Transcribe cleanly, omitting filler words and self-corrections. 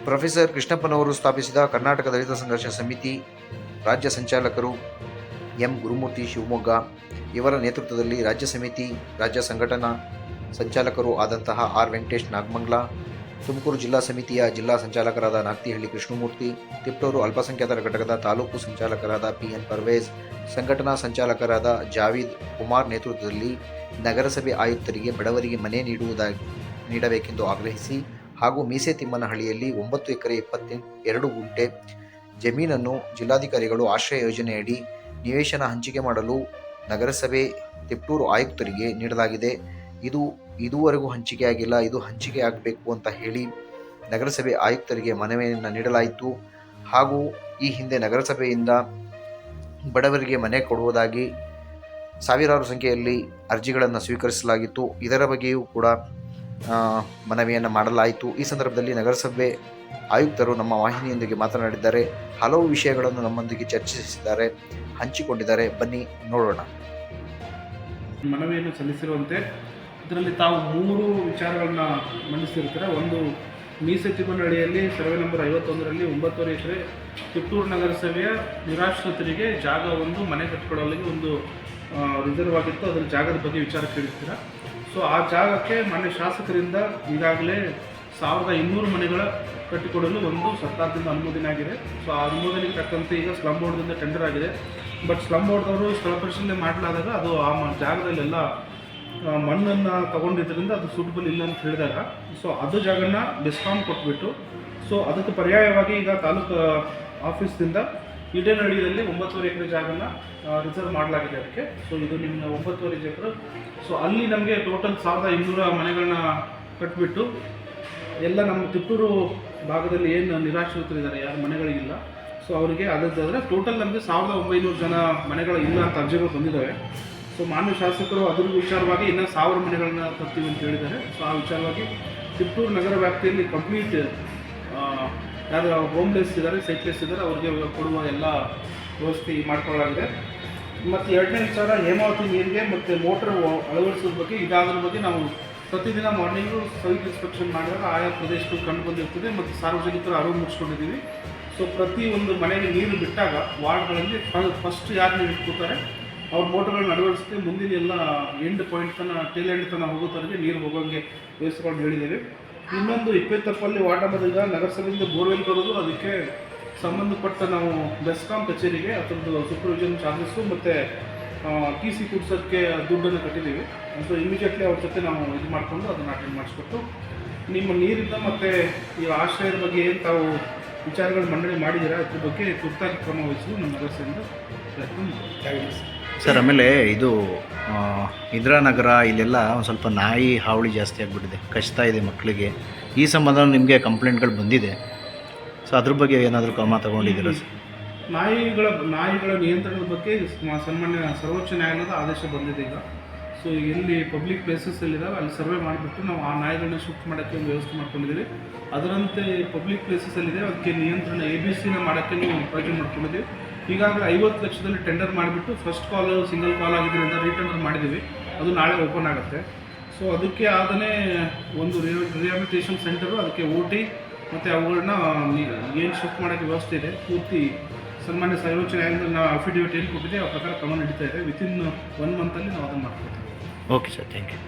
Professor ಕೃಷ್ಣಪ್ಪನವರು ಸ್ಥಾಪಿಸಿದ ಕರ್ನಾಟಕ ದಲಿತ ಸಂಘರ್ಷ ಸಮಿತಿ ರಾಜ್ಯ ಸಂಚಾಲಕರು ಎಂ ಗುರುಮೂರ್ತಿ ಶಿವಮೊಗ್ಗ ಇವರ ನೇತೃತ್ವದಲ್ಲಿ ರಾಜ್ಯ ಸಮಿತಿ ರಾಜ್ಯ ಸಂಘಟನಾ ಸಂಚಾಲಕರು ಆದಂತಹ ಆರ್ ವೆಂಕಟೇಶ್ ನಾಗಮಂಗಲ, ತುಮಕೂರು ಜಿಲ್ಲಾ ಸಮಿತಿಯ ಜಿಲ್ಲಾ ಸಂಚಾಲಕರಾದ ನಾಗ್ತಿಹಳ್ಳಿ ಕೃಷ್ಣಮೂರ್ತಿ, ತಿಪ್ಟೂರು ಅಲ್ಪಸಂಖ್ಯಾತರ ಘಟಕದ ತಾಲೂಕು ಸಂಚಾಲಕರಾದ PN ಪರ್ವೇಜ್, ಸಂಘಟನಾ ಸಂಚಾಲಕರಾದ ಜಾವೀದ್ ಕುಮಾರ್ ನೇತೃತ್ವದಲ್ಲಿ ನಗರಸಭೆ ಆಯುಕ್ತರಿಗೆ ಬಡವರಿಗೆ ಮನೆ ನೀಡಬೇಕೆಂದು ಆಗ್ರಹಿಸಿ ಹಾಗೂ ಮೀಸೆ ತಿಮ್ಮನಹಳ್ಳಿಯಲ್ಲಿ 9 ಎಕರೆ 22 ಗುಂಟೆ ಜಮೀನನ್ನು ಜಿಲ್ಲಾಧಿಕಾರಿಗಳು ಆಶ್ರಯ ಯೋಜನೆಯಡಿ ನಿವೇಶನ ಹಂಚಿಕೆ ಮಾಡಲು ನಗರಸಭೆ ತಿಪ್ಟೂರು ಆಯುಕ್ತರಿಗೆ ನೀಡಲಾಗಿದೆ. ಇದು ಇದುವರೆಗೂ ಹಂಚಿಕೆಯಾಗಿಲ್ಲ, ಇದು ಹಂಚಿಕೆ ಆಗಬೇಕು ಅಂತ ಹೇಳಿ ನಗರಸಭೆ ಆಯುಕ್ತರಿಗೆ ಮನವಿಯನ್ನು ನೀಡಲಾಯಿತು. ಹಾಗೂ ಈ ಹಿಂದೆ ನಗರಸಭೆಯಿಂದ ಬಡವರಿಗೆ ಮನೆ ಕೊಡುವುದಾಗಿ ಸಾವಿರಾರು ಸಂಖ್ಯೆಯಲ್ಲಿ ಅರ್ಜಿಗಳನ್ನು ಸ್ವೀಕರಿಸಲಾಗಿತ್ತು. ಇದರ ಬಗ್ಗೆಯೂ ಕೂಡ ಮನವಿಯನ್ನು ಮಾಡಲಾಯಿತು. ಈ ಸಂದರ್ಭದಲ್ಲಿ ನಗರಸಭೆ ಆಯುಕ್ತರು ನಮ್ಮ ವಾಹಿನಿಯೊಂದಿಗೆ ಮಾತನಾಡಿದ್ದಾರೆ. ಹಲವು ವಿಷಯಗಳನ್ನು ನಮ್ಮೊಂದಿಗೆ ಚರ್ಚಿಸಿದ್ದಾರೆ, ಹಂಚಿಕೊಂಡಿದ್ದಾರೆ. ಬನ್ನಿ ನೋಡೋಣ. ಮನವಿಯನ್ನು ಸಲ್ಲಿಸಿರುವಂತೆ ಇದರಲ್ಲಿ ತಾವು 3 ವಿಚಾರಗಳನ್ನ ಮಂಡಿಸಿರ್ತಾರೆ. ಒಂದು, ಮೀಸೆ ತಿಮ್ಮನಹಳ್ಳಿಯಲ್ಲಿ ಸರ್ವೆ ನಂಬರ್ 51ರಲ್ಲಿ 9.5 ಎಕರೆ ತಿಪ್ಟೂರು ನಗರಸಭೆಯ ನಿರಾಶ್ರಿತರಿಗೆ ಜಾಗ ಒಂದು ಮನೆ ಕಟ್ಟಿಕೊಳ್ಳಲಿಕ್ಕೆ ಒಂದು ರಿಸರ್ವ್ ಆಗಿತ್ತು. ಅದರ ಜಾಗದ ಬಗ್ಗೆ ವಿಚಾರ ಕೇಳಿರ್ತೀರ. ಸೊ ಆ ಜಾಗಕ್ಕೆ ಮಾನ್ಯ ಶಾಸಕರಿಂದ ಈಗಾಗಲೇ 1200 ಮನೆಗಳ ಕಟ್ಟಿಕೊಡಲು ಒಂದು ಸರ್ಕಾರದಿಂದ ಅನುಮೋದನೆ ಆಗಿದೆ. ಸೊ ಆ ಅನುಮೋದನೆಗೆ ತಕ್ಕಂತೆ ಈಗ ಸ್ಲಮ್ ಬೋರ್ಡ್ದಿಂದ ಟೆಂಡರ್ ಆಗಿದೆ. ಬಟ್ ಸ್ಲಮ್ ಬೋರ್ಡ್ದವರು ಸ್ಥಳ ಪರಿಶೀಲನೆ ಮಾಡಲಾದಾಗ ಅದು ಆ ಜಾಗದಲ್ಲೆಲ್ಲ ಮಣ್ಣನ್ನು ತಗೊಂಡಿದ್ದರಿಂದ ಅದು ಸೂಟಬಲ್ ಇಲ್ಲ ಅಂತ ಹೇಳಿದಾಗ ಸೊ ಅದು ಜಾಗನ ಬೆಸ್ಕಾಂ ಕೊಟ್ಬಿಟ್ಟು ಸೊ ಅದಕ್ಕೆ ಪರ್ಯಾಯವಾಗಿ ಈಗ ತಾಲೂಕು ಆಫೀಸ್ದಿಂದ ಈಡೇನಹಳ್ಳಿಯಲ್ಲಿ 9.5 ಎಕರೆ ಜಾಗನ ರಿಸರ್ವ್ ಮಾಡಲಾಗಿದೆ ಅದಕ್ಕೆ. ಸೊ ಇದು ನಿಮ್ಮ 9.5 ಎಕರೆ. ಸೊ ಅಲ್ಲಿ ನಮಗೆ ಟೋಟಲ್ 1200 ಮನೆಗಳನ್ನ ಕಟ್ಬಿಟ್ಟು ಎಲ್ಲ ನಮ್ಮ ತಿಪ್ಟೂರು ಭಾಗದಲ್ಲಿ ಏನು ನಿರಾಶ್ರಿತರಿದ್ದಾರೆ, ಯಾರು ಮನೆಗಳಿಗಿಲ್ಲ, ಸೊ ಅವರಿಗೆ ಅದದ್ದಾದರೆ ಟೋಟಲ್ ನಮಗೆ 1900 ಜನ ಮನೆಗಳು ಇಲ್ಲ ಅಂತ ಅರ್ಜಿಗಳು ಬಂದಿದ್ದಾವೆ. ಸೊ ಮಾನ್ಯ ಶಾಸಕರು ಅದ್ರ ವಿಚಾರವಾಗಿ ಇನ್ನೂ 1000 ಮನೆಗಳನ್ನ ತರ್ತೀವಿ ಅಂತ ಹೇಳಿದ್ದಾರೆ. ಸೊ ಆ ವಿಚಾರವಾಗಿ ತಿಪ್ಟೂರು ನಗರ ವ್ಯಾಪ್ತಿಯಲ್ಲಿ ಕಂಪ್ಲೀಟ್ ಯಾರು ಹೋಮ್ಲೆಸ್ ಇದ್ದಾರೆ, ಸೈಟ್ಲೆಸ್ ಇದ್ದಾರೆ, ಅವರಿಗೆ ಕೊಡುವ ಎಲ್ಲ ವ್ಯವಸ್ಥೆ ಮಾಡಿಕೊಳ್ಳಲಾಗಿದೆ. ಮತ್ತು 2ನೇ ವಿಚಾರ, ಹೇಮಾವತಿ ನೀರಿಗೆ ಮತ್ತು ಮೋಟ್ರ್ ಅಳವಡಿಸೋದ್ರ ಬಗ್ಗೆ. ಇದಾದ್ರ ಬಗ್ಗೆ ನಾವು ಪ್ರತಿದಿನ ಮಾರ್ನಿಂಗು ಸೈಟ್ ಇನ್ಸ್ಪೆಕ್ಷನ್ ಮಾಡಿದಾಗ ಆಯಾ ಪ್ರದೇಶಗಳು ಕಂಡು ಬಂದಿರ್ತದೆ ಮತ್ತು ಸಾರ್ವಜನಿಕರು ಅರಿವು ಮೂಡಿಸ್ಕೊಂಡಿದ್ದೀವಿ. ಸೊ ಪ್ರತಿ ಒಂದು ಮನೆಗೆ ನೀರು ಬಿಟ್ಟಾಗ ವಾರ್ಡ್ಗಳಲ್ಲಿ ಫಸ್ಟ್ ಯಾರು ನೀರು ಇಟ್ಕೊತಾರೆ ಅವ್ರ ಮೋಟರ್ಗಳನ್ನ ಅಳವಡಿಸ್ತೀವಿ. ಮುಂದಿನ ಎಲ್ಲ ಎಂಡ್ ಪಾಯಿಂಟ್ ತನಕ ಟೇಲ್ ಎಂಡ್ ತನಕ ಹೋಗೋತವರೆಗೆ ನೀರು ಹೋಗೋಂಗೆ ವ್ಯವಸ್ಥೆಗಳು ಹೇಳಿದ್ದೀವಿ. ಇನ್ನೊಂದು 20 ವಾರ್ಡ್ ನಂಬರ್ ಈಗ ನಗರಸಭೆಯಿಂದ ಬೋರ್ವೆಲ್ ಬರೋದು, ಅದಕ್ಕೆ ಸಂಬಂಧಪಟ್ಟ ನಾವು ಬೆಸ್ಕಾಂ ಕಚೇರಿಗೆ ಅದರದ್ದು ಸೂಪರ್ವಿಷನ್ ಚಾರ್ಜಸ್ಸು ಮತ್ತು TC ಕೊಡ್ಸೋಕ್ಕೆ ದುಡ್ಡನ್ನು ಕಟ್ಟಿದ್ದೀವಿ. ಸೊ ಇಮಿಡಿಯೇಟ್ಲಿ ಅವ್ರ ಜೊತೆ ನಾವು ಇದು ಮಾಡಿಕೊಂಡು ಅದನ್ನು ಅಟೆಂಡ್ ಮಾಡಿಸ್ಕೊಟ್ಟು ನಿಮ್ಮ ನೀರಿಂದ ಮತ್ತು ಈ ಆಶ್ರಯದ ಬಗ್ಗೆ ಏನು ತಾವು ವಿಚಾರಗಳು ಮಂಡನೆ ಮಾಡಿದ್ದೀರಾ ಅದ್ರ ಬಗ್ಗೆ ತುರ್ತಾಗಿ ಕ್ರಮ ವಹಿಸಲು ನಮ್ಮ ನಗರಸಭೆಯಿಂದ ಪ್ರಯತ್ನ ಸರ್. ಆಮೇಲೆ ಇದು ಇಂದಿರಾನಗರ ಇಲ್ಲೆಲ್ಲ ಒಂದು ಸ್ವಲ್ಪ ನಾಯಿ ಹಾವಳಿ ಜಾಸ್ತಿ ಆಗಿಬಿಟ್ಟಿದೆ, ಕಚ್ತಾ ಇದೆ ಮಕ್ಕಳಿಗೆ. ಈ ಸಂಬಂಧ ನಿಮಗೆ ಕಂಪ್ಲೇಂಟ್ಗಳು ಬಂದಿದೆ. ಸೊ ಅದ್ರ ಬಗ್ಗೆ ಏನಾದರೂ ಕ್ರಮ ತಗೊಂಡಿದ್ದೀರಾ ಸರ್? ನಾಯಿಗಳ ನಿಯಂತ್ರಣದ ಬಗ್ಗೆ ಸನ್ಮಾನ್ಯ ಸರ್ವೋಚ್ಚ ನ್ಯಾಯಾಲಯದ ಆದೇಶ ಬಂದಿದೆ ಈಗ. ಸೊ ಎಲ್ಲಿ ಪಬ್ಲಿಕ್ ಪ್ಲೇಸಸ್ಸಲ್ಲಿದ್ದಾವೆ ಅಲ್ಲಿ ಸರ್ವೆ ಮಾಡಿಬಿಟ್ಟು ನಾವು ಆ ನಾಯಿಗಳನ್ನ ಶಿಫ್ಟ್ ಮಾಡೋಕ್ಕೆ ಒಂದು ವ್ಯವಸ್ಥೆ ಮಾಡ್ಕೊಂಡಿದ್ದೀವಿ. ಅದರಂತೆ ಪಬ್ಲಿಕ್ ಪ್ಲೇಸಸ್ಸಲ್ಲಿದೆ ಅದಕ್ಕೆ ನಿಯಂತ್ರಣ ABCನ ಮಾಡೋಕ್ಕೆ ನಾವು ಪ್ರಯತ್ನ ಮಾಡ್ಕೊಂಡಿದ್ದೀವಿ. ಈಗಾಗಲೇ 50 ಲಕ್ಷದಲ್ಲಿ ಟೆಂಡರ್ ಮಾಡಿಬಿಟ್ಟು ಫಸ್ಟ್ ಕಾಲ್ ಸಿಂಗಲ್ ಕಾಲ್ ಆಗಿದ್ದರಿಂದ ರೀಟೆಂಡರ್ ಮಾಡಿದ್ದೀವಿ. ಅದು ನಾಳೆ ಓಪನ್ ಆಗುತ್ತೆ. ಸೊ ಅದಕ್ಕೆ ಆದನೇ ಒಂದು ರಿಹ್ಯಾಬಿಲಿಟೇಷನ್ ಸೆಂಟರು, ಅದಕ್ಕೆ OT ಮತ್ತು ಅವುಗಳನ್ನ ಏನು ಶಿಫ್ಟ್ ಮಾಡೋಕ್ಕೆ ವ್ಯವಸ್ಥೆ ಇದೆ. ಪೂರ್ತಿ ಸನ್ಮಾನ್ಯ ಸರ್ವೋಚ್ಚ ನ್ಯಾಯಾಲಯದಲ್ಲಿ ನಾವು ಅಫಿಡೇವಿಟ್ ಏನು ಕೊಟ್ಟಿದೆ ಆ ಪ್ರಕಾರ ಕ್ರಮ ನಡೀತಾ ಇದೆ. ವಿತಿನ್ 1 ಮಂತಲ್ಲಿ ನಾವು ಅದನ್ನು ಮಾಡ್ಕೊಳ್ತೀವಿ. Okay sir, thank you.